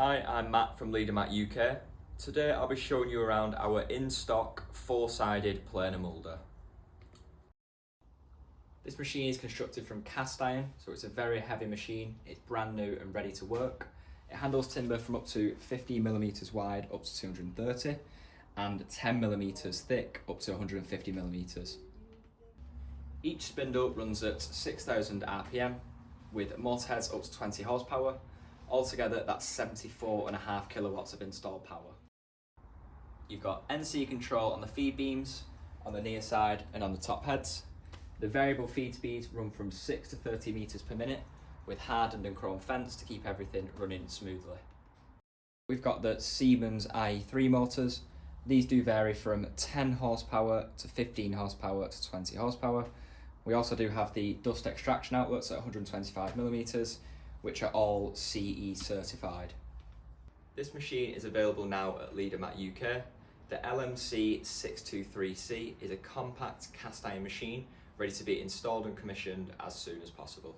Hi, I'm Matt from Leadermac UK. Today I'll be showing you around our in-stock four-sided planer moulder. This machine is constructed from cast iron, so it's a very heavy machine. It's brand new and ready to work. It handles timber from up to 15mm wide up to 230 and 10mm thick up to 150mm. Each spindle runs at 6,000 RPM with motor heads up to 20 horsepower. Altogether, that's 74.5 kilowatts of installed power. You've got NC control on the feed beams, on the near side and on the top heads. The variable feed speeds run from 6 to 30 meters per minute with hardened and chrome fence to keep everything running smoothly. We've got the Siemens IE3 motors. These do vary from 10 horsepower to 15 horsepower to 20 horsepower. We also do have the dust extraction outlets at 125mm, which are all CE certified. This machine is available now at Leadermac UK. The LMC-623C is a compact cast iron machine ready to be installed and commissioned as soon as possible.